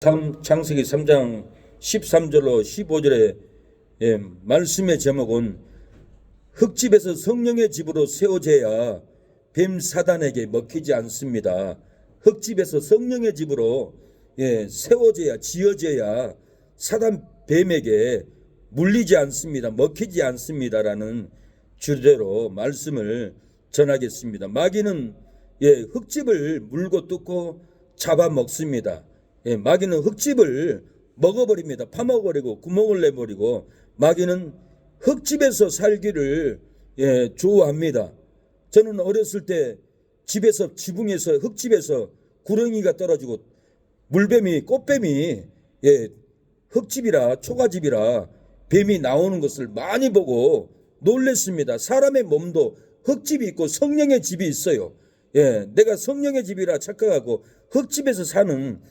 창세기 3장 13절로 15절의 말씀의 제목은 흙집에서 성령의 집으로 세워져야 뱀 사단에게 먹히지 않습니다. 흙집에서 성령의 집으로 세워져야, 지어져야 사단 뱀에게 물리지 않습니다. 먹히지 않습니다라는 주제로 말씀을 전하겠습니다. 마귀는 흙집을 물고 뜯고 잡아먹습니다. 마귀는 흙집을 먹어버립니다. 파먹어버리고 구멍을 내버리고 마귀는 흙집에서 살기를 좋아합니다. 저는 어렸을 때 집에서 지붕에서 흙집에서 구렁이가 떨어지고 물뱀이 꽃뱀이 흙집이라 초가집이라 뱀이 나오는 것을 많이 보고 놀랬습니다. 사람의 몸도 흙집이 있고 성령의 집이 있어요. 내가 성령의 집이라 착각하고 흙집에서 사는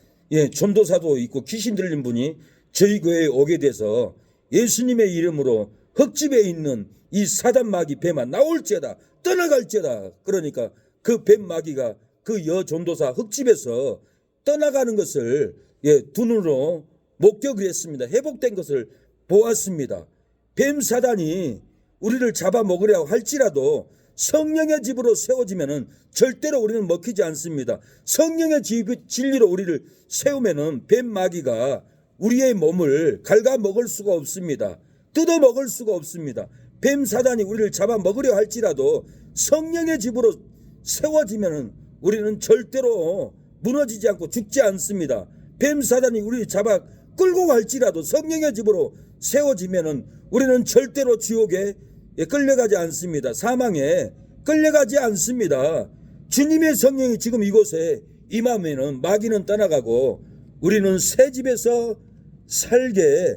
전도사도 있고 귀신 들린 분이 저희 교회에 오게 돼서 예수님의 이름으로 흙집에 있는 이 사단 마귀 뱀아 나올지어다 떠나갈지어다. 그러니까 그 뱀 마귀가 그 전도사 흙집에서 떠나가는 것을 두 눈으로 목격을 했습니다. 회복된 것을 보았습니다. 뱀 사단이 우리를 잡아먹으려고 할지라도 성령의 집으로 세워지면은 절대로 우리는 먹히지 않습니다. 성령의 진리로 우리를 세우면은 뱀 마귀가 우리의 몸을 갉아먹을 수가 없습니다. 뜯어먹을 수가 없습니다. 뱀 사단이 우리를 잡아먹으려 할지라도 성령의 집으로 세워지면은 우리는 절대로 무너지지 않고 죽지 않습니다. 뱀 사단이 우리를 잡아 끌고 갈지라도 성령의 집으로 세워지면은 우리는 절대로 지옥에 끌려가지 않습니다. 사망에 끌려가지 않습니다. 주님의 성령이 지금 이곳에 임하면은 마귀는 떠나가고 우리는 새 집에서 살게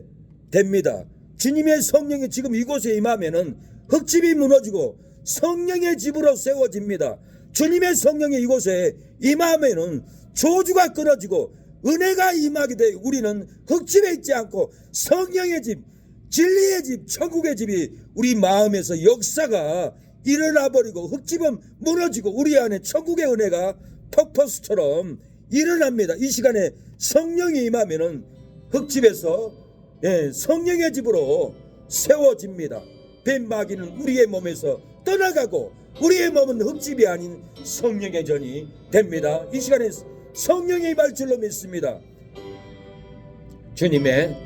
됩니다. 주님의 성령이 지금 이곳에 임하면은 흙집이 무너지고 성령의 집으로 세워집니다. 주님의 성령이 이곳에 임하면은 저주가 끊어지고 은혜가 임하게 돼 우리는 흙집에 있지 않고 성령의 집, 진리의 집, 천국의 집이 우리 마음에서 역사가 일어나 버리고 흙집은 무너지고 우리 안에 천국의 은혜가 폭포수처럼 일어납니다. 이 시간에 성령이 임하면은 흙집에서 성령의 집으로 세워집니다. 뱀 마귀는 우리의 몸에서 떠나가고 우리의 몸은 흙집이 아닌 성령의 전이 됩니다. 이 시간에 성령이 임할 줄로 믿습니다. 주님의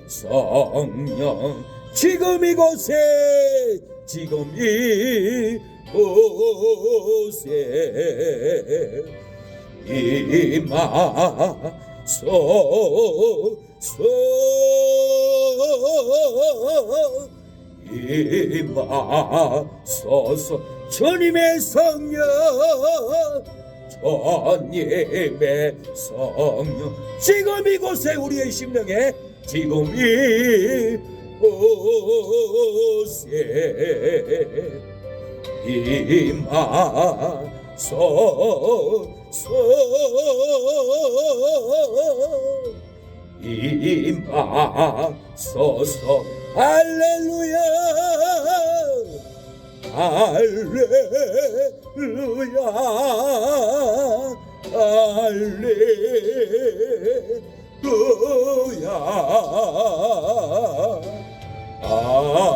성령 지금 이곳에 임하소서. 주님의 성령 주님의 성령 지금 이곳에 우리의 심령에 지금 이곳에 임하소서. 할렐루야 할렐루야 할렐루야 할렐루야.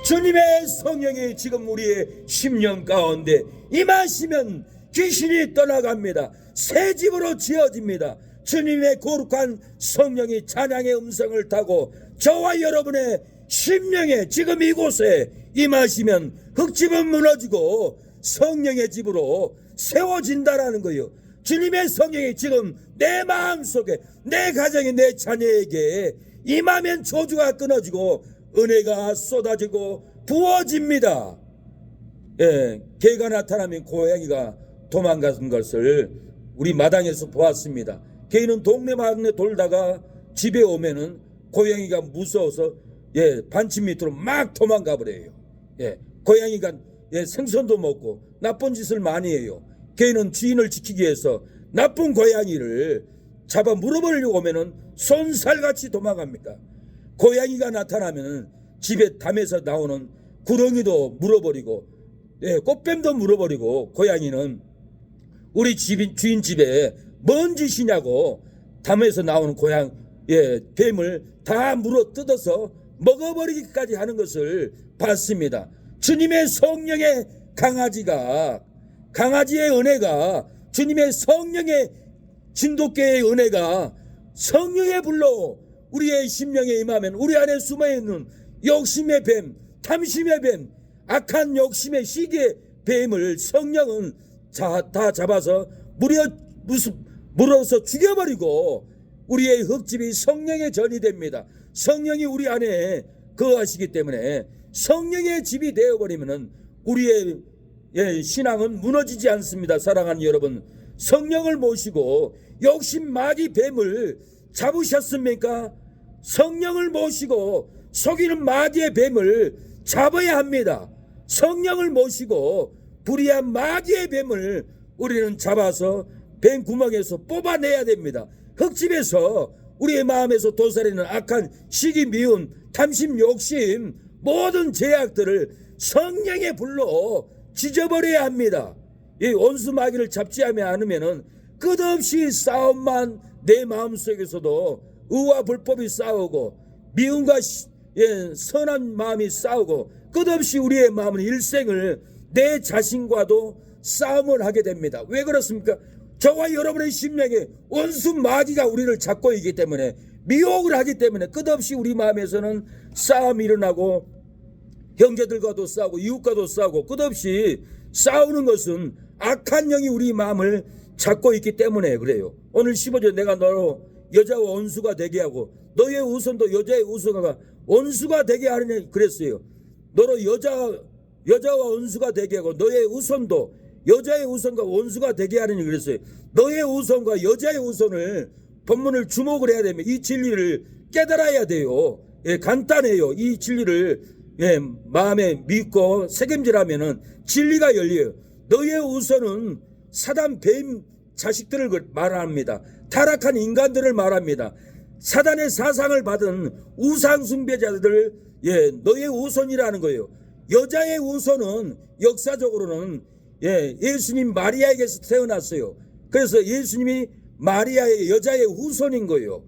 주님의 성령이 지금 우리의 심령 가운데 임하시면 귀신이 떠나갑니다. 새 집으로 지어집니다. 주님의 거룩한 성령이 찬양의 음성을 타고 저와 여러분의 심령에 지금 이곳에 임하시면 흙집은 무너지고 성령의 집으로 세워진다라는 거예요. 주님의 성령이 지금 내 마음속에 내 가정에 내 자녀에게 임하면 저주가 끊어지고 은혜가 쏟아지고 부어집니다. 개가 나타나면 고양이가 도망가는 것을 우리 마당에서 보았습니다. 개는 동네마당에 돌다가 집에 오면은 고양이가 무서워서 반찬 밑으로 막 도망가 버려요. 고양이가 생선도 먹고 나쁜 짓을 많이 해요. 개는 주인을 지키기 위해서 나쁜 고양이를 잡아 물어버리려고 오면은 손살같이 도망갑니다. 고양이가 나타나면 집에 담에서 나오는 구렁이도 물어버리고, 꽃뱀도 물어버리고, 고양이는 우리 주인 집에 뭔 짓이냐고 담에서 나오는 뱀을 다 물어 뜯어서 먹어버리기까지 하는 것을 봤습니다. 주님의 성령의 강아지의 은혜가, 주님의 성령의 진돗개의 은혜가 성령의 불로 우리의 심령에 임하면 우리 안에 숨어있는 욕심의 뱀, 탐심의 뱀, 악한 욕심의 시기의 뱀을 성령은 다 잡아서 물어서 죽여버리고 우리의 흙집이 성령의 전이 됩니다. 성령이 우리 안에 거하시기 때문에 성령의 집이 되어버리면 우리의 신앙은 무너지지 않습니다. 사랑하는 여러분, 성령을 모시고 욕심 마귀 뱀을 잡으셨습니까? 성령을 모시고 속이는 마귀의 뱀을 잡아야 합니다. 성령을 모시고 불의한 마귀의 뱀을 우리는 잡아서 뱀 구멍에서 뽑아내야 됩니다. 흙집에서 우리의 마음에서 도사리는 악한 시기, 미움, 탐심, 욕심, 모든 죄악들을 성령의 불로 찢어버려야 합니다. 이 온수 마귀를 잡지 않으면은 끝없이 싸움만 내 마음속에서도 의와 불법이 싸우고 미움과 선한 마음이 싸우고 끝없이 우리의 마음은 일생을 내 자신과도 싸움을 하게 됩니다. 왜 그렇습니까? 저와 여러분의 심령에 원수 마귀가 우리를 잡고 있기 때문에, 미혹을 하기 때문에 끝없이 우리 마음에서는 싸움이 일어나고 형제들과도 싸우고 이웃과도 싸우고 끝없이 싸우는 것은 악한 영이 우리 마음을 잡고 있기 때문에 그래요. 오늘 15절 내가 너로 여자와 원수가 되게 하고 너의 우선도 여자의 우선과 원수가 되게 하느냐 그랬어요. 너로 여자와 원수가 되게 하고 너의 우선도 여자의 우선과 원수가 되게 하느니 그랬어요. 너의 우선과 여자의 우선을 본문을 주목을 해야 됩니다. 이 진리를 깨달아야 돼요. 간단해요. 이 진리를 마음에 믿고 새김질하면은 진리가 열려요. 너의 우선은 사단 뱀 자식들을 말합니다. 타락한 인간들을 말합니다. 사단의 사상을 받은 우상 숭배자들, 너의 우선이라는 거예요. 여자의 우선은 역사적으로는 예수님 마리아에게서 태어났어요. 그래서 예수님이 마리아의 여자의 후손인 거예요.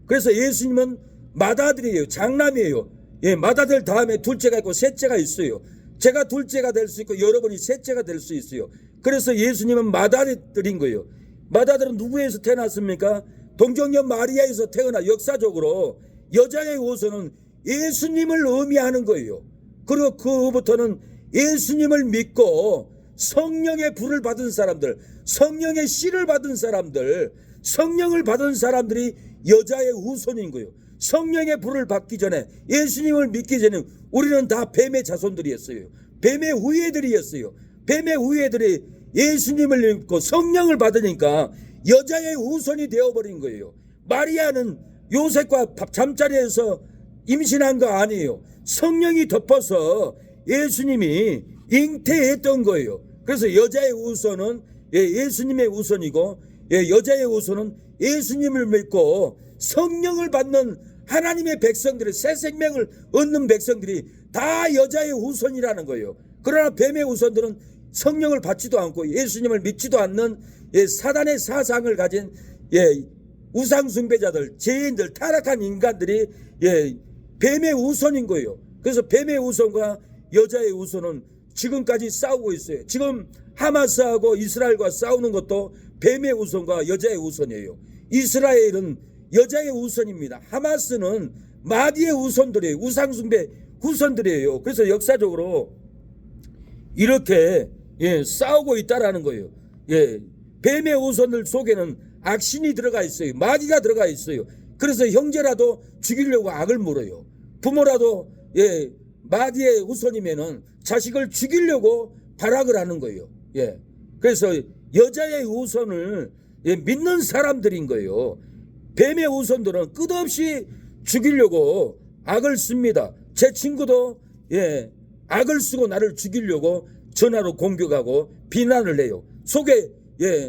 그래서 예수님은 맏아들이에요. 장남이에요. 맏아들 다음에 둘째가 있고 셋째가 있어요. 제가 둘째가 될 수 있고 여러분이 셋째가 될 수 있어요. 그래서 예수님은 맏아들인 거예요. 맏아들은 누구에서 태어났습니까? 동정녀 마리아에서 태어나 역사적으로 여자의 우선은 예수님을 의미하는 거예요. 그리고 그 후부터는 예수님을 믿고 성령의 불을 받은 사람들, 성령의 씨를 받은 사람들, 성령을 받은 사람들이 여자의 후손인 거예요. 성령의 불을 받기 전에, 예수님을 믿기 전에 우리는 다 뱀의 자손들이었어요. 뱀의 후예들이었어요. 뱀의 후예들이 예수님을 믿고 성령을 받으니까 여자의 후손이 되어버린 거예요. 마리아는 요셉과 잠자리에서 임신한 거 아니에요. 성령이 덮어서 예수님이 잉태했던 거예요. 그래서 여자의 우선은 예수님의 우선이고, 여자의 우선은 예수님을 믿고 성령을 받는 하나님의 백성들이, 새 생명을 얻는 백성들이 다 여자의 우선이라는 거예요. 그러나 뱀의 우선들은 성령을 받지도 않고 예수님을 믿지도 않는 사단의 사상을 가진 우상 숭배자들, 죄인들, 타락한 인간들이 뱀의 우선인 거예요. 그래서 뱀의 우선과 여자의 우선은 지금까지 싸우고 있어요. 지금 하마스하고 이스라엘과 싸우는 것도 뱀의 우선과 여자의 우선이에요. 이스라엘은 여자의 우선입니다. 하마스는 마귀의 우선들이에요. 우상숭배 후손들이에요. 그래서 역사적으로 이렇게 싸우고 있다라는 거예요. 뱀의 우선들 속에는 악신이 들어가 있어요. 마귀가 들어가 있어요. 그래서 형제라도 죽이려고 악을 물어요. 부모라도 마귀의 우선이면은 자식을 죽이려고 발악을 하는 거예요. 그래서 여자의 우선을 믿는 사람들인 거예요. 뱀의 우선들은 끝없이 죽이려고 악을 씁니다. 제 친구도 악을 쓰고 나를 죽이려고 전화로 공격하고 비난을 해요. 속에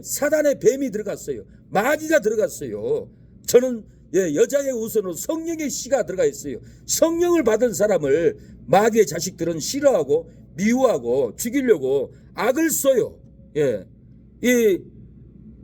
사단의 뱀이 들어갔어요. 마귀가 들어갔어요. 저는 여자의 우선으로 성령의 씨가 들어가 있어요. 성령을 받은 사람을 마귀의 자식들은 싫어하고 미워하고 죽이려고 악을 써요. 이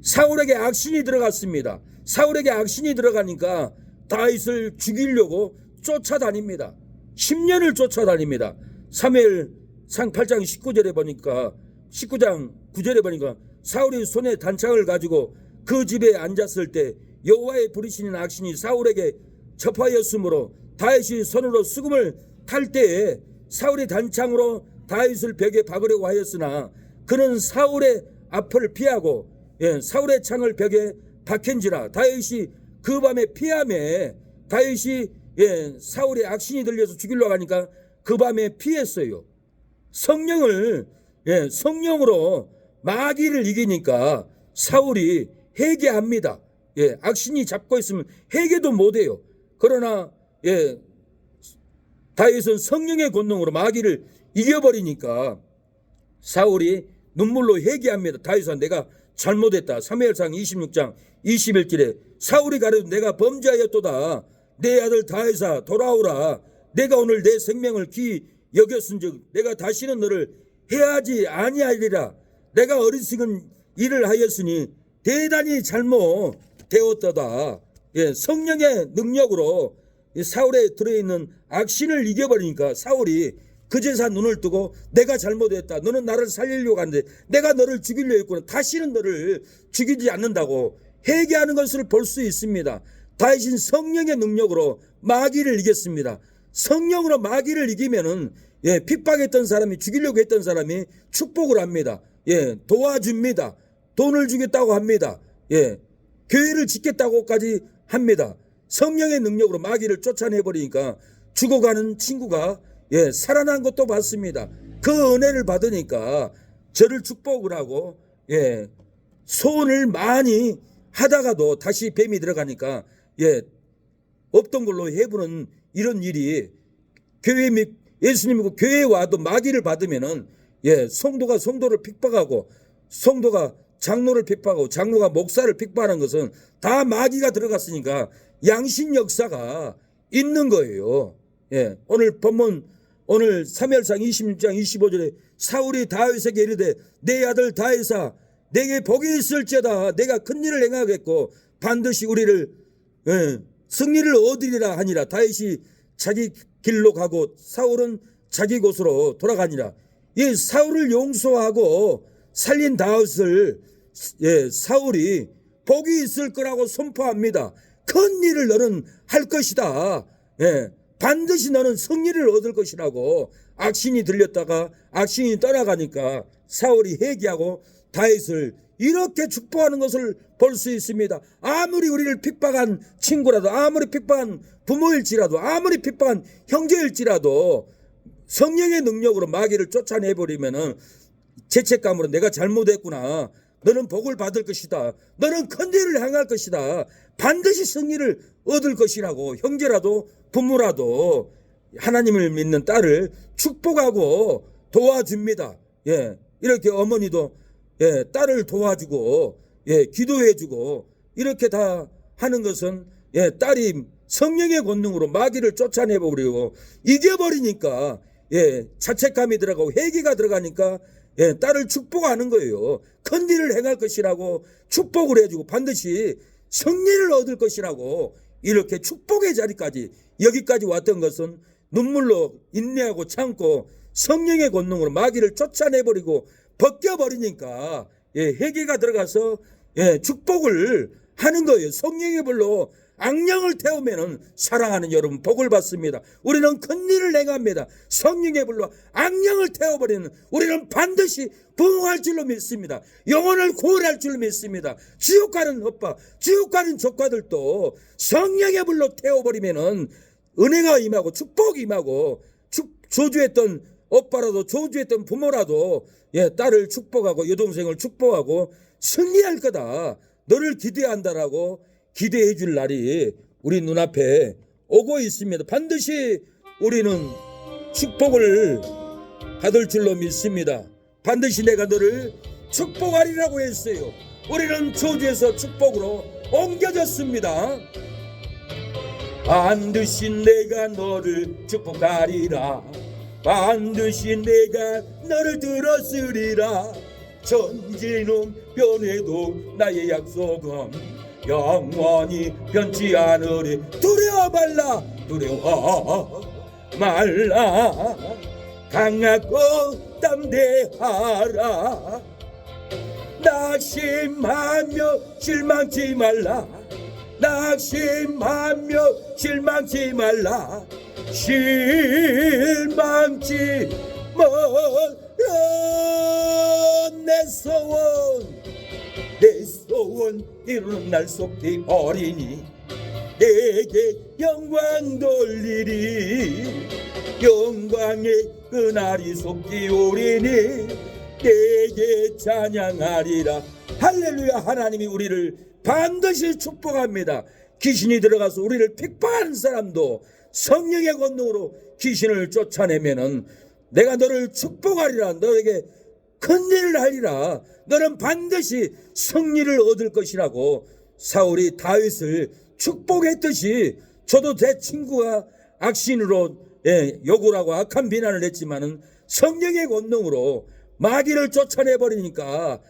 사울에게 악신이 들어갔습니다. 사울에게 악신이 들어가니까 다윗을 죽이려고 쫓아다닙니다. 10년을 쫓아다닙니다. 사무엘상 8장 19절에 보니까 19장 9절에 보니까 사울이 손에 단창을 가지고 그 집에 앉았을 때 여호와의 부르시는 악신이 사울에게 접하였으므로 다윗이 손으로 수금을 탈 때에 사울이 단창으로 다윗을 벽에 박으려고 하였으나 그는 사울의 앞을 피하고 사울의 창을 벽에 박힌지라 다윗이 그 밤에 피하며 다윗이 사울의 악신이 들려서 죽이려고 하니까 그 밤에 피했어요. 성령으로 마귀를 이기니까 사울이 회개합니다. 악신이 잡고 있으면 회개도 못해요. 그러나 다윗은 성령의 권능으로 마귀를 이겨버리니까 사울이 눈물로 회개합니다. 다윗아 내가 잘못했다. 사무엘상 26장 21절에 사울이 가로되 내가 범죄하였도다. 내 아들 다윗아 돌아오라. 내가 오늘 내 생명을 귀히 여겼은즉 내가 다시는 너를 해하지 아니하리라. 내가 어리석은 일을 하였으니 대단히 잘못되었도다. 성령의 능력으로 사울에 들어있는 악신을 이겨버리니까 사울이 그제서 눈을 뜨고 내가 잘못했다. 너는 나를 살리려고 하는데 내가 너를 죽이려 했구나. 다시는 너를 죽이지 않는다고 회개하는 것을 볼 수 있습니다. 다윗은 성령의 능력으로 마귀를 이겼습니다. 성령으로 마귀를 이기면은 핍박했던 사람이 죽이려고 했던 사람이 축복을 합니다. 도와줍니다. 돈을 주겠다고 합니다. 교회를 짓겠다고까지 합니다. 성령의 능력으로 마귀를 쫓아내버리니까 죽어가는 친구가 살아난 것도 봤습니다. 그 은혜를 받으니까 저를 축복을 하고 소원을 많이 하다가도 다시 뱀이 들어가니까 없던 걸로 해부는 이런 일이 교회 예수님 믿고 교회에 와도 마귀를 받으면은 성도가 성도를 핍박하고 성도가 장로를 핍박하고 장로가 목사를 핍박하는 것은 다 마귀가 들어갔으니까 양신 역사가 있는 거예요. 오늘 본문 오늘 사무엘상 26장 25절에 사울이 다윗에게 이르되 내 아들 다윗아 내게 복이 있을지어다. 내가 큰 일을 행하겠고 반드시 우리를 승리를 얻으리라 하니라. 다윗이 자기 길로 가고 사울은 자기 곳으로 돌아가니라. 이 사울을 용서하고 살린 다윗을 사울이 복이 있을 거라고 선포합니다. 큰 일을 너는 할 것이다. 반드시 너는 승리를 얻을 것이라고 악신이 들렸다가 악신이 떠나가니까 사울이 회개하고 다윗을 이렇게 축복하는 것을 볼 수 있습니다. 아무리 우리를 핍박한 친구라도 아무리 핍박한 부모일지라도 아무리 핍박한 형제일지라도 성령의 능력으로 마귀를 쫓아내버리면은 죄책감으로 내가 잘못했구나. 너는 복을 받을 것이다. 너는 큰 일을 행할 것이다. 반드시 승리를 얻을 것이라고 형제라도 부모라도 하나님을 믿는 딸을 축복하고 도와줍니다. 이렇게 어머니도 딸을 도와주고 기도해주고 이렇게 다 하는 것은 딸이 성령의 권능으로 마귀를 쫓아내버리고 이겨버리니까 자책감이 들어가고 회개가 들어가니까 딸을 축복하는 거예요. 큰 일을 행할 것이라고 축복을 해주고 반드시 승리를 얻을 것이라고 이렇게 축복의 자리까지 여기까지 왔던 것은 눈물로 인내하고 참고 성령의 권능으로 마귀를 쫓아내버리고 벗겨버리니까 회개가 들어가서 축복을 하는 거예요. 성령의 불로 악령을 태우면은 사랑하는 여러분 복을 받습니다. 우리는 큰 일을 행합니다. 성령의 불로 악령을 태워버리는 우리는 반드시 부흥할 줄로 믿습니다. 영혼을 구원할 줄로 믿습니다. 지옥 가는 오빠, 지옥 가는 조카들도 성령의 불로 태워버리면은 은혜가 임하고 축복이 임하고 저주했던 오빠라도 저주했던 부모라도 딸을 축복하고 여동생을 축복하고 승리할 거다. 너를 기대한다라고 기대해 줄 날이 우리 눈앞에 오고 있습니다. 반드시 우리는 축복을 받을 줄로 믿습니다. 반드시 내가 너를 축복하리라고 했어요. 우리는 저주에서 축복으로 옮겨졌습니다. 반드시 내가 너를 축복하리라. 반드시 내가 너를 들었으리라. 천지는 변해도 나의 약속은 영원히 변치 않으리. 두려워 말라, 두려워 말라. 강하고 담대하라. 낙심하며 실망치 말라. 낙심하며 실망치 말라. 실망치 말라. 내 소원 이루는 날 속히 어리니 내게 영광 돌리리. 영광의 그날이 속히 오리니 내게 찬양하리라. 할렐루야. 하나님이 우리를 반드시 축복합니다. 귀신이 들어가서 우리를 핍박하는 사람도 성령의 권능으로 귀신을 쫓아내면은 내가 너를 축복하리라. 너에게 큰 일을 하리라. 너는 반드시 승리를 얻을 것이라고 사울이 다윗을 축복했듯이 저도 제 친구가 악신으로 욕을 하고 악한 비난을 했지만은 성령의 권능으로 마귀를 쫓아내버리니까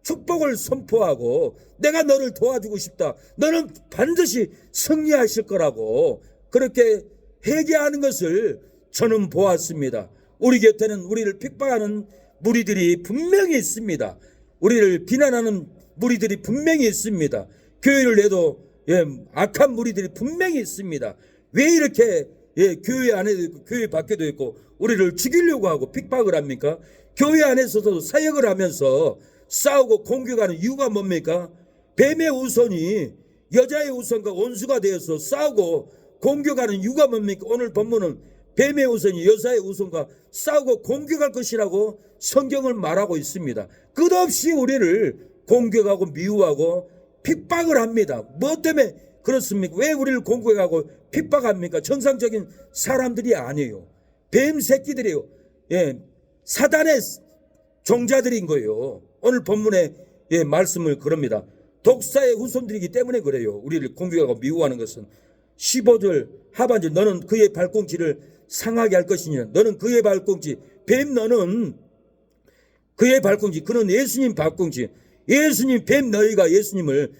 축복을 선포하고 내가 너를 도와주고 싶다. 너는 반드시 승리하실 거라고 그렇게 회개하는 것을 저는 보았습니다. 우리 곁에는 우리를 핍박하는 무리들이 분명히 있습니다. 우리를 비난하는 무리들이 분명히 있습니다. 교회를 내도 악한 무리들이 분명히 있습니다. 왜 이렇게 교회 안에도 있고 교회 밖에도 있고 우리를 죽이려고 하고 핍박을 합니까? 교회 안에서도 사역을 하면서 싸우고 공격하는 이유가 뭡니까? 뱀의 우선이 여자의 우선과 원수가 되어서 싸우고 공격하는 이유가 뭡니까? 오늘 본문은 뱀의 우선이 여자의 우선과 싸우고 공격할 것이라고 성경을 말하고 있습니다. 끝없이 우리를 공격하고 미워하고 핍박을 합니다. 뭐 때문에 그렇습니까? 왜 우리를 공격하고 핍박합니까? 정상적인 사람들이 아니에요. 뱀 새끼들이에요. 사단의 종자들인 거예요. 오늘 본문의 말씀을 그럽니다. 독사의 후손들이기 때문에 그래요. 우리를 공격하고 미워하는 것은. 15절 하반절 너는 그의 발꿈치를 상하게 할 것이냐. 너는 그의 발꿈치. 뱀 너는 그의 발꿈치. 그는 예수님 발꿈치. 예수님 뱀 너희가 예수님을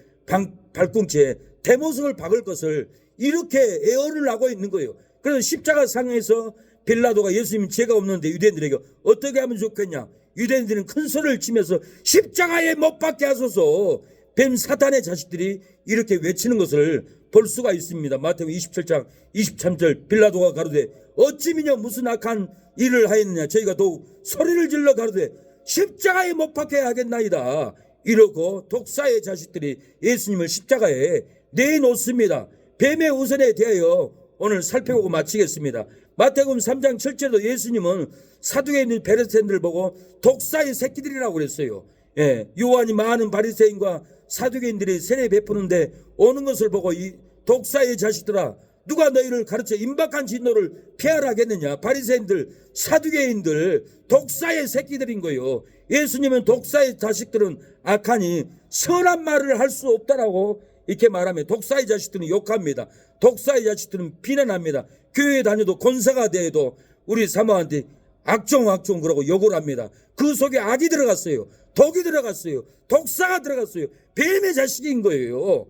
발꿈치에 대못을 박을 것을 이렇게 애언을 하고 있는 거예요. 그래서 십자가 상에서 빌라도가 예수님 죄가 없는데 유대인들에게 어떻게 하면 좋겠냐. 유대인들은 큰 소리를 치면서 십자가에 못 박게 하소서. 뱀 사탄의 자식들이 이렇게 외치는 것을 볼 수가 있습니다. 마태복음 27장 23절 빌라도가 가로되 어찌 미냐 무슨 악한 일을 하였느냐. 저희가 더욱 소리를 질러 가로되 십자가에 못 박게 하겠나이다. 이러고 독사의 자식들이 예수님을 십자가에 내놓습니다. 뱀의 우선에 대하여 오늘 살펴보고 마치겠습니다. 마태복음 3장 7절도 예수님은 사두개인 바리새인들을 보고 독사의 새끼들이라고 그랬어요. 요한이 많은 바리새인과 사두개인들이 세례 베푸는데 오는 것을 보고 이 독사의 자식들아 누가 너희를 가르쳐 임박한 진노를 피하라 하겠느냐. 바리새인들 사두개인들 독사의 새끼들인 거예요. 예수님은 독사의 자식들은 악하니 선한 말을 할 수 없다라고 이렇게 말하면 독사의 자식들은 욕합니다. 독사의 자식들은 비난합니다. 교회에 다녀도 권사가 돼도 우리 사모한테 악종 그러고 욕을 합니다. 그 속에 악이 들어갔어요. 독이 들어갔어요. 독사가 들어갔어요. 뱀의 자식인 거예요.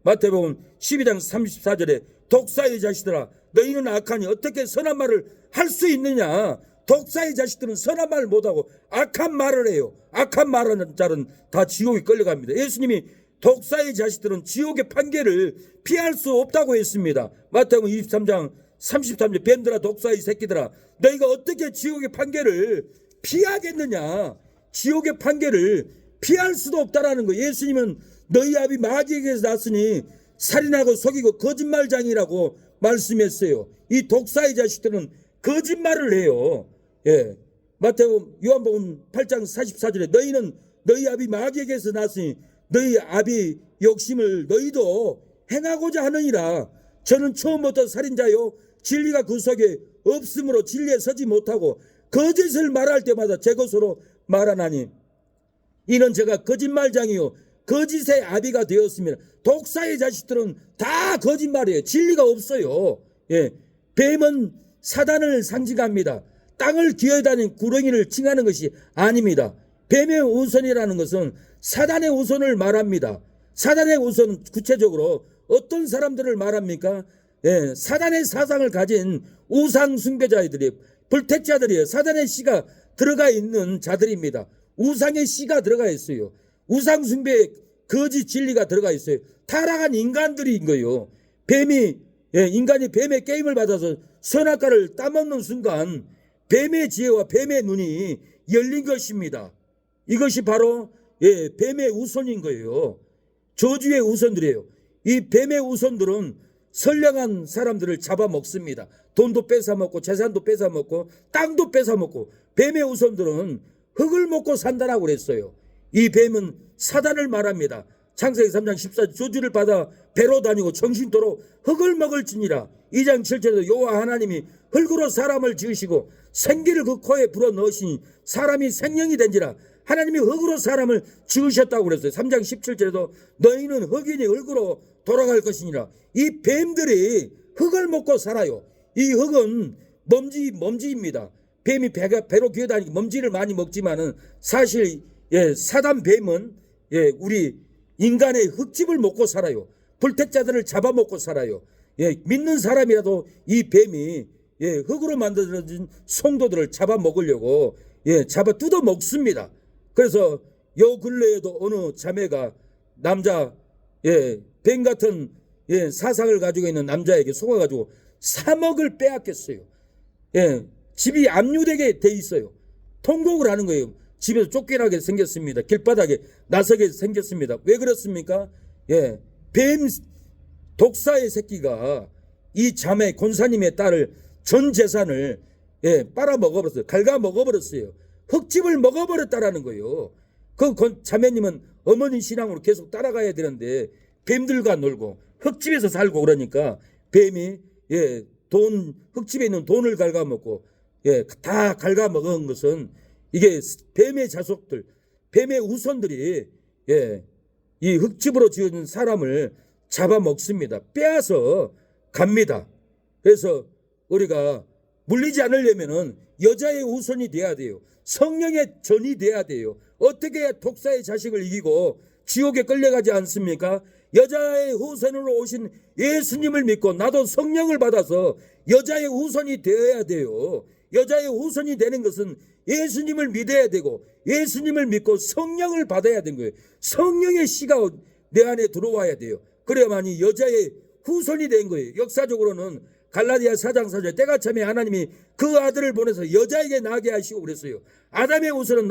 마태복음 12장 34절에 독사의 자식들아 너희는 악하니 어떻게 선한 말을 할 수 있느냐. 독사의 자식들은 선한 말을 못하고 악한 말을 해요. 악한 말하는 자는 다 지옥에 끌려갑니다. 예수님이 독사의 자식들은 지옥의 판결을 피할 수 없다고 했습니다. 마태복음 23장 33절 뱀들아 독사의 새끼들아 너희가 어떻게 지옥의 판결을 피하겠느냐. 지옥의 판결을 피할 수도 없다라는 거예요. 예수님은 너희 아비 마귀에게서 났으니 살인하고 속이고 거짓말장이라고 말씀했어요. 이 독사의 자식들은 거짓말을 해요. 마태복음 요한복음 8장 44절에 너희는 너희 아비 마귀에게서 났으니 너희 아비 욕심을 너희도 행하고자 하느니라. 저는 처음부터 살인자요 진리가 그 속에 없으므로 진리에 서지 못하고 거짓을 말할 때마다 제 것으로 말하나니 이는 제가 거짓말장이요 거짓의 아비가 되었습니다. 독사의 자식들은 다 거짓말이에요. 진리가 없어요. 예, 뱀은 사단을 상징합니다. 땅을 기어다니는 구렁이를 칭하는 것이 아닙니다. 뱀의 우선이라는 것은 사단의 우선을 말합니다. 사단의 우선은 구체적으로 어떤 사람들을 말합니까? 예, 사단의 사상을 가진 우상 숭배자들이, 불택자들이에요. 사단의 씨가 들어가 있는 자들입니다. 우상의 씨가 들어가 있어요. 우상 숭배의 거짓 진리가 들어가 있어요. 타락한 인간들인 거예요. 인간이 뱀의 게임을 받아서 선악과를 따먹는 순간 뱀의 지혜와 뱀의 눈이 열린 것입니다. 이것이 바로 뱀의 우선인 거예요. 저주의 우선들이에요. 이 뱀의 우선들은 선량한 사람들을 잡아먹습니다. 돈도 뺏어먹고 재산도 뺏어먹고 땅도 뺏어먹고, 뱀의 우선들은 흙을 먹고 산다라고 그랬어요. 이 뱀은 사단을 말합니다. 창세기 3장 14절 저주를 받아 배로 다니고 정신토록 흙을 먹을지니라. 2장 7절에도 여호와 하나님이 흙으로 사람을 지으시고 생기를 그 코에 불어넣으시니 사람이 생명이 된지라. 하나님이 흙으로 사람을 지으셨다고 그랬어요. 3장 17절에도 너희는 흙이니 흙으로 돌아갈 것이니라. 이 뱀들이 흙을 먹고 살아요. 이 흙은 먼지입니다. 뱀이 배로 기어다니고 먼지를 많이 먹지만은 사실 사단 뱀은 우리 인간의 흙집을 먹고 살아요. 불택자들을 잡아먹고 살아요. 믿는 사람이라도 이 뱀이 흙으로 만들어진 성도들을 잡아먹으려고 잡아 뜯어 먹습니다. 그래서 요 근래에도 어느 자매가 남자 뱀 같은 사상을 가지고 있는 남자에게 속아가지고 3억을 빼앗겼어요. 집이 압류되게 돼 있어요. 통곡을 하는 거예요. 집에서 쫓겨나게 생겼습니다. 길바닥에 나서게 생겼습니다. 왜 그렇습니까? 뱀 독사의 새끼가 이 자매 권사님의 딸을 전 재산을 빨아먹어버렸어요. 갉아먹어버렸어요. 흙집을 먹어버렸다라는 거예요. 그 자매님은 어머니 신앙으로 계속 따라가야 되는데 뱀들과 놀고 흙집에서 살고 그러니까 뱀이 흙집에 있는 돈을 갉아먹고 다 갉아먹은 것은 이게 뱀의 자속들, 뱀의 우선들이 이 흙집으로 지어진 사람을 잡아먹습니다. 빼앗아 갑니다. 그래서 우리가 물리지 않으려면은 여자의 우선이 돼야 돼요. 성령의 전이 돼야 돼요. 어떻게 독사의 자식을 이기고 지옥에 끌려가지 않습니까? 여자의 후손으로 오신 예수님을 믿고 나도 성령을 받아서 여자의 후손이 되어야 돼요. 여자의 후손이 되는 것은 예수님을 믿어야 되고 예수님을 믿고 성령을 받아야 되는 거예요. 성령의 씨가 내 안에 들어와야 돼요. 그래야만이 여자의 후손이 된 거예요. 역사적으로는 갈라디아 4장 4절 때가 참에 하나님이 그 아들을 보내서 여자에게 나게 하시고 그랬어요. 아담의 후손은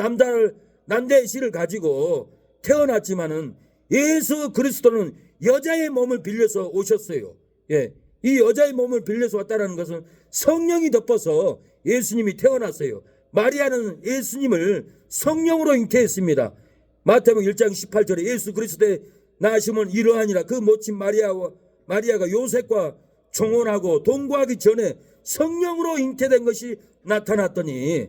남자의 씨를 가지고 태어났지만은 예수 그리스도는 여자의 몸을 빌려서 오셨어요. 이 여자의 몸을 빌려서 왔다는 것은 성령이 덮어서 예수님이 태어났어요. 마리아는 예수님을 성령으로 잉태했습니다. 마태복음 1장 18절에 예수 그리스도의 나심은 이러하니라. 그 모친 마리아가 요셉과 종혼하고 동거하기 전에 성령으로 잉태된 것이 나타났더니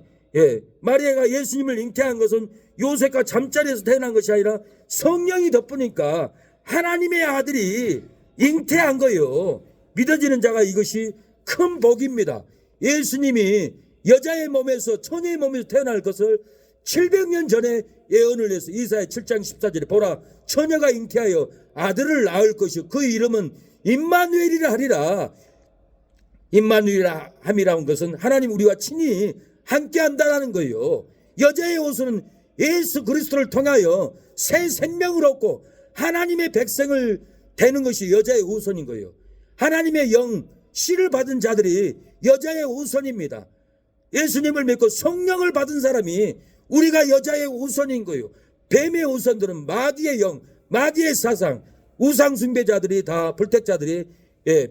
마리아가 예수님을 잉태한 것은 요셉과 잠자리에서 태어난 것이 아니라 성령이 덮으니까 하나님의 아들이 잉태한 거예요. 믿어지는 자가 이것이 큰 복입니다. 예수님이 여자의 몸에서 처녀의 몸에서 태어날 것을 700년 전에 예언을 해서 이사야 7장 14절에 보라 처녀가 잉태하여 아들을 낳을 것이요 그 이름은 임마누엘이라 하리라. 임마누엘이라 함이라는 것은 하나님 우리와 친히 함께 한다라는 거예요. 여자의 호소는 예수 그리스도를 통하여 새 생명을 얻고 하나님의 백성을 되는 것이 여자의 우선인 거예요. 하나님의 영 씨를 받은 자들이 여자의 우선입니다. 예수님을 믿고 성령을 받은 사람이 우리가 여자의 우선인 거예요. 뱀의 우선들은 마귀의 영, 마귀의 사상, 우상 숭배자들이 다 불택자들이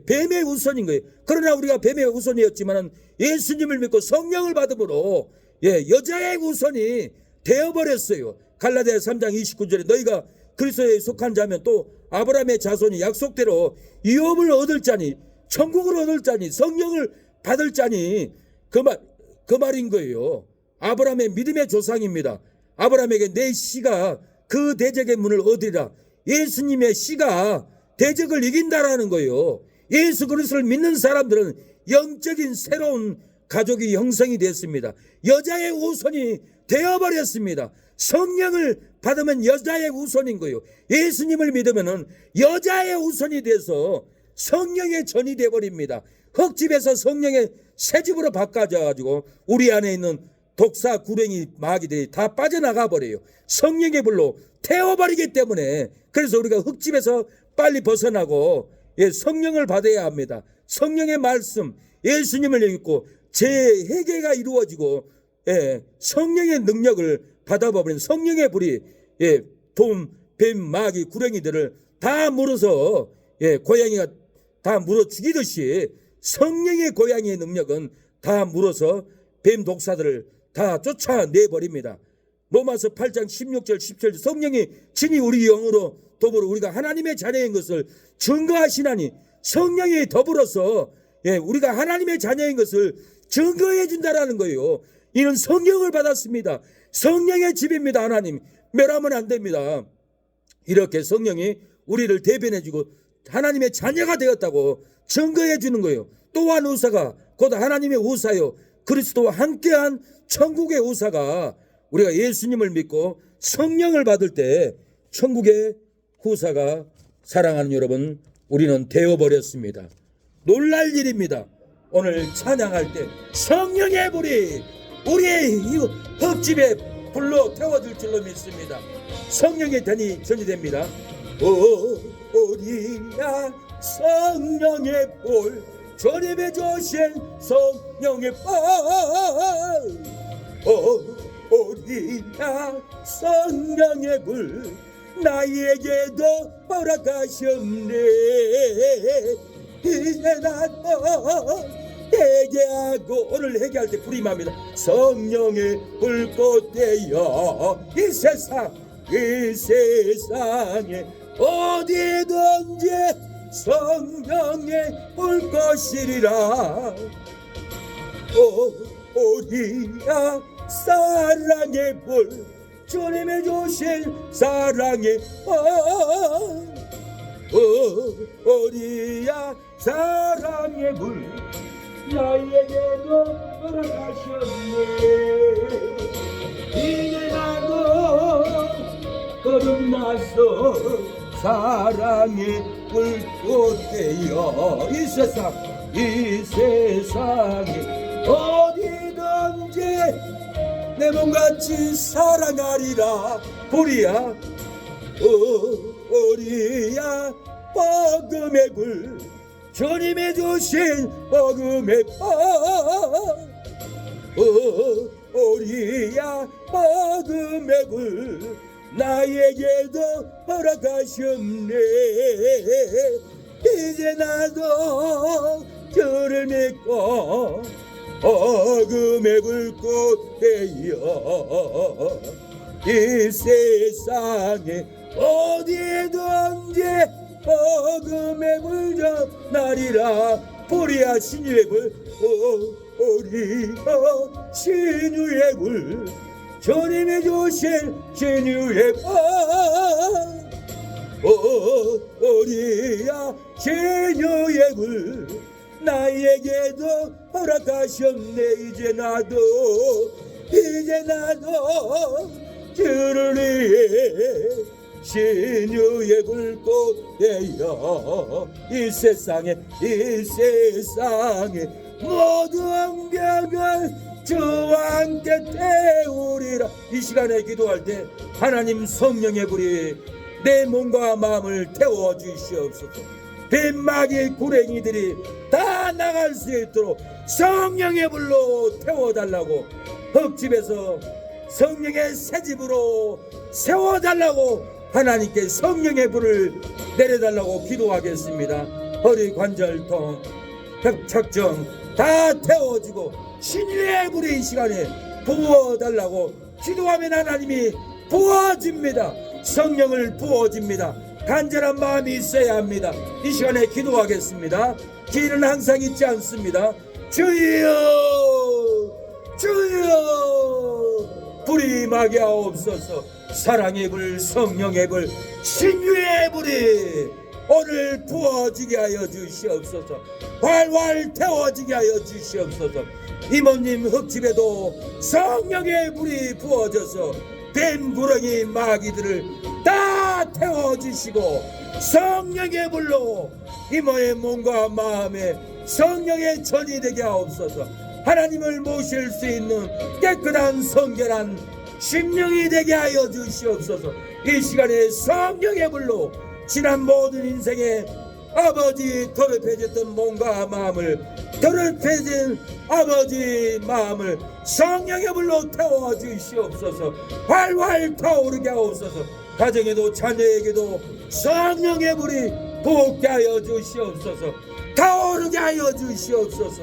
뱀의 우선인 거예요. 그러나 우리가 뱀의 우선이었지만 예수님을 믿고 성령을 받음으로 여자의 우선이 되어버렸어요. 갈라디아 3장 29절에 너희가 그리스도에 속한 자면 또 아브라함의 자손이 약속대로 유업을 얻을 자니 천국을 얻을 자니 성령을 받을 자니 그 말인 거예요. 아브라함의 믿음의 조상입니다. 아브라함에게 내 씨가 그 대적의 문을 얻으리라. 예수님의 씨가 대적을 이긴다라는 거예요. 예수 그리스도를 믿는 사람들은 영적인 새로운 가족이 형성이 됐습니다. 여자의 우선이 되어버렸습니다. 성령을 받으면 여자의 우선인 거예요. 예수님을 믿으면 여자의 우선이 돼서 성령의 전이 되어버립니다. 흙집에서 성령의 새집으로 바꿔져가지고 우리 안에 있는 독사, 구렁이, 마귀들이 다 빠져나가 버려요. 성령의 불로 태워버리기 때문에. 그래서 우리가 흙집에서 빨리 벗어나고 성령을 받아야 합니다. 성령의 말씀, 예수님을 믿고 재회개가 이루어지고 성령의 능력을 받아버리는 성령의 불이 돔, 뱀, 마귀, 구렁이들을 다 물어서 고양이가 다 물어 죽이듯이 성령의 고양이의 능력은 다 물어서 뱀 독사들을 다 쫓아내버립니다. 로마서 8장 16절 17절 성령이 친히 우리 영으로 더불어 우리가 하나님의 자녀인 것을 증거하시나니 성령이 더불어서 우리가 하나님의 자녀인 것을 증거해 준다라는 거예요. 이는 성령을 받았습니다. 성령의 집입니다. 하나님 멸하면 안 됩니다. 이렇게 성령이 우리를 대변해 주고 하나님의 자녀가 되었다고 증거해 주는 거예요. 또한 의사가 곧 하나님의 의사요 그리스도와 함께한 천국의 의사가 우리가 예수님을 믿고 성령을 받을 때 천국의 후사가 사랑하는 여러분 우리는 되어버렸습니다. 놀랄 일입니다. 오늘 찬양할 때 성령의 불이 우리의 흙집에 불로 태워줄 줄로 믿습니다. 성령의 전이 됩니다. 우리야 성령의 불 주님의 주신 성령의 불 우리야 성령의 불 나에게도 허락하셨네. 이제 나도 회개하고 오늘 회개할 때 불이 맙니다. 성령의 불꽃 되어 이 세상에 어디든지 성령의 불꽃이리라. 우리야 사랑의 불 주님의 주신 사랑의 우리야 사랑의 불 나에게도 허락하셨네. 이제 나도 거듭나서 사랑의 불꽃 되어 이 세상에 어디든지 내 몸같이 사랑하리라. 불이야 우리야 복음의 불 주님의 주신 복음의 불 우리야 복음의 불 나에게도 허락하셨네. 이제 나도 주를 믿고 복음의 불꽃 되어 이 세상에 어디든지 복음의 불 전하리라. 불이야 신유의 불 우리야 신유의 불 주님의 주신 신유의 불 우리야 신유의 불 나에게도 허락하셨네. 이제 나도 주를 위해 신유의 불꽃 되어 이 세상에 모든 병을 주와 함께 태우리라. 이 시간에 기도할 때 하나님 성령의 불이 내 몸과 마음을 태워 주시옵소서. 뱀마귀 구렁이들이 다 나갈 수 있도록 성령의 불로 태워달라고, 흙집에서 성령의 새집으로 세워달라고 하나님께 성령의 불을 내려달라고 기도하겠습니다. 허리 관절통, 협착증 다 태워지고 신유의 불이 이 시간에 부어달라고 기도하면 하나님이 부어집니다. 성령을 부어집니다. 간절한 마음이 있어야 합니다. 이 시간에 기도하겠습니다. 기회는 항상 있지 않습니다. 주여 주여 불이 임하게 하옵소서. 사랑의 불, 성령의 불, 신유의 불이 오늘 부어지게 하여 주시옵소서. 활활 태워지게 하여 주시옵소서. 이모님 흙집에도 성령의 불이 부어져서 뱀구렁이 마귀들을 다 태워주시고 성령의 불로 이모의 몸과 마음에 성령의 전이 되게 하옵소서. 하나님을 모실 수 있는 깨끗한 성결한 심령이 되게 하여 주시옵소서. 이 시간에 성령의 불로 지난 모든 인생에 아버지 더럽혀졌던 몸과 마음을, 더럽혀진 아버지 마음을 성령의 불로 태워 주시옵소서. 활활 타오르게 하옵소서. 가정에도 자녀에게도 성령의 불이 부게 하여 주시옵소서. 타오르게 하여 주시옵소서.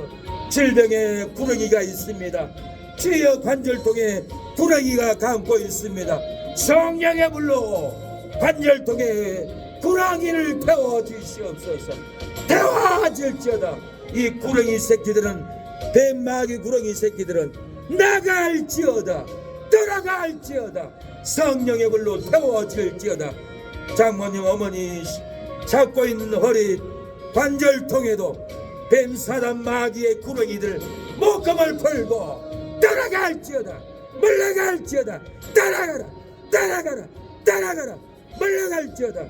질병에 구렁이가 있습니다. 주여 관절통에 구렁이가 감고 있습니다. 성령의 불로 관절통에 구렁이를 태워 주시옵소서. 태워질지어다. 이 구렁이 새끼들은, 뱀마귀 구렁이 새끼들은 나갈지어다. 떠나갈지어다. 성령의 불로 태워질지어다. 장모님 어머니 잡고 있는 허리 관절통에도 뱀사단 마귀의 구렁이들 목금을 풀고 떠나갈지어다. 물러갈지어다. 따라가라. 따라가라. 따라가라. 물러갈지어다.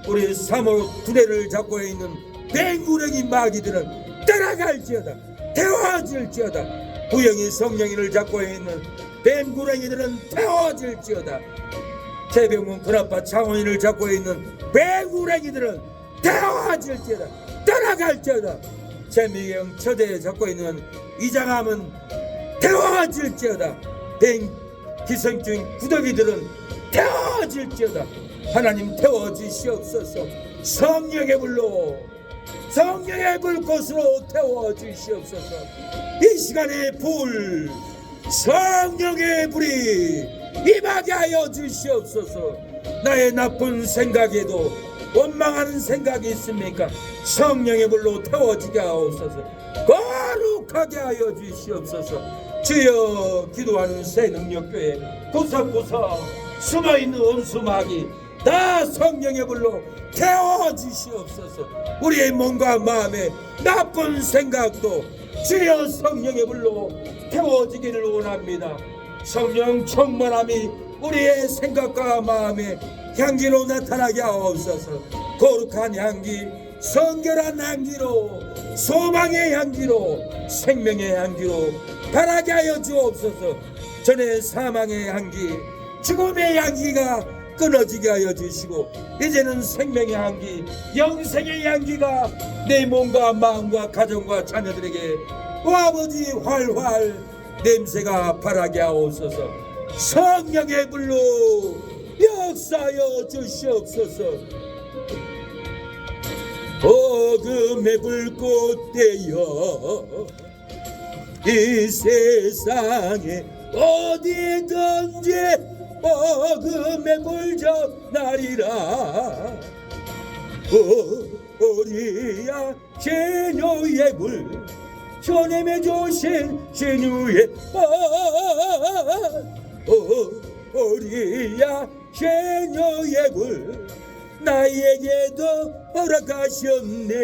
우리 사모 두레를 잡고 있는 뱀구렁이 마귀들은 떠나갈지어다. 태워질지어다. 부영이 성령이를 잡고 있는 뱀구렁이들은 태워질지어다. 재병문 큰아빠 창원이를 잡고 있는 뱀구렁이들은 태워질지어다. 떠나갈지어다. 재미경 처제에 잡고 있는 이장함은 태워질지어다. 뱀 기생충 구더기들은 태워질지어다. 하나님 태워주시옵소서. 성령의 불로, 성령의 불꽃으로 태워주시옵소서. 이 시간에 불, 성령의 불이 임하게 하여 주시옵소서. 나의 나쁜 생각에도 원망하는 생각이 있습니까? 성령의 불로 태워지게 하옵소서. 거룩하게 하여 주시옵소서. 주여, 기도하는 새능력교회 구석구석 숨어있는 원수마귀 다 성령의 불로 태워주시옵소서. 우리의 몸과 마음에 나쁜 생각도 주여 성령의 불로 태워지기를 원합니다. 성령 충만함이 우리의 생각과 마음에 향기로 나타나게 하옵소서. 거룩한 향기, 성결한 향기로, 소망의 향기로, 생명의 향기로 바라게 하여 주옵소서. 전에 사망의 향기, 죽음의 향기가 끊어지게 하여 주시고 이제는 생명의 향기, 영생의 향기가 내 몸과 마음과 가정과 자녀들에게 아버지 활활 냄새가 바라게 하옵소서. 성령의 불로 역사하여 주시옵소서. 어둠의 불꽃 되어 이 세상에 어디든지 어둠의 불 전하리라. 우리야 신유의 불, 주님의 주신 신유의 우리야 신유의 불, 나에게도 허락하셨네.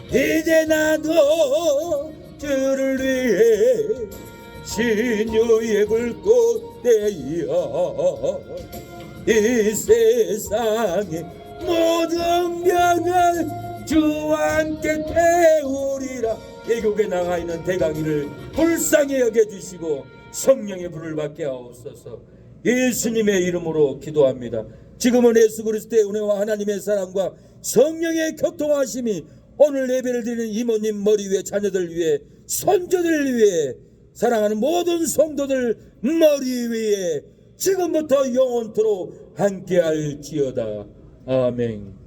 이제 나도 주를 위해 신유의 불꽃 되어 이 세상의 모든 병을 주와 함께 태우리라. 애국에 나가 있는 대강이를 불쌍히 여겨주시고 성령의 불을 받게 하옵소서. 예수님의 이름으로 기도합니다. 지금은 예수 그리스도의 은혜와 하나님의 사랑과 성령의 교통하심이 오늘 예배를 드리는 이모님 머리 위에, 자녀들 위에, 손주들 위에, 사랑하는 모든 성도들 머리 위에 지금부터 영원토록 함께할지어다. 아멘.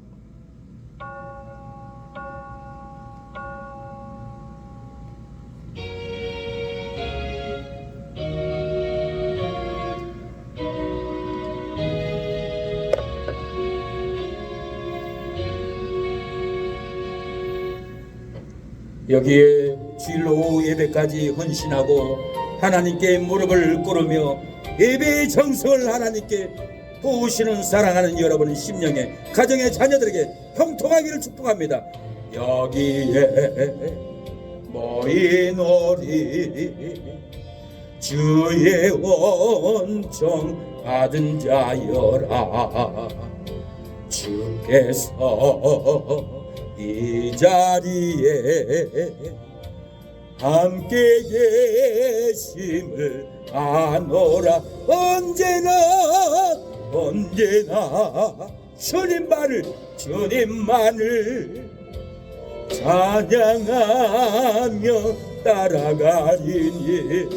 여기에 주일 오후 예배까지 헌신하고 하나님께 무릎을 꿇으며 예배의 정성을 하나님께 부으시는 사랑하는 여러분의 심령에 가정의 자녀들에게 형통하기를 축복합니다. 여기에 모인 우리 주의 원청 받은 자여라. 주께서 이 자리에 함께 계심을 아노라. 언제나 주님만을 찬양하며 따라가리니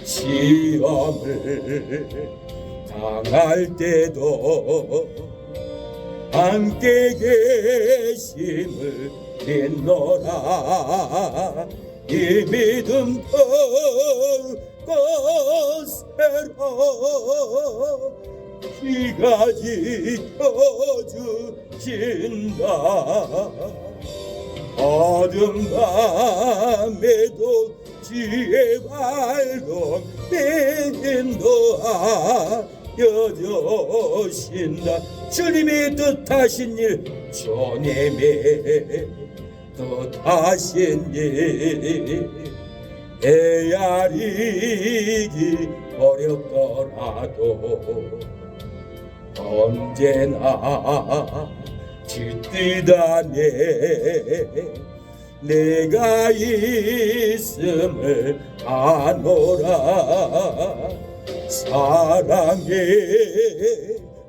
시험을 당할 때도 함께 계심을 믿노라. 이 믿음 것새로 피가 지켜주신다. 어둠 밤에도 주의 발로 인도하여주신다. 주님이 뜻하신 일, 주님이 뜻하신 일, 헤아리기 어렵더라도 언제나 짖듯다 내가 있음을 아노라. 사랑의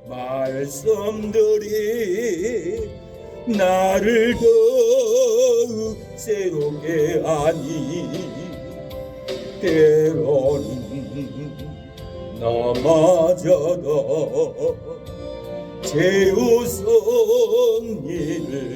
말씀들이 나를 더욱 새롭게 하니 때로는 넘어져도 제 우선 일을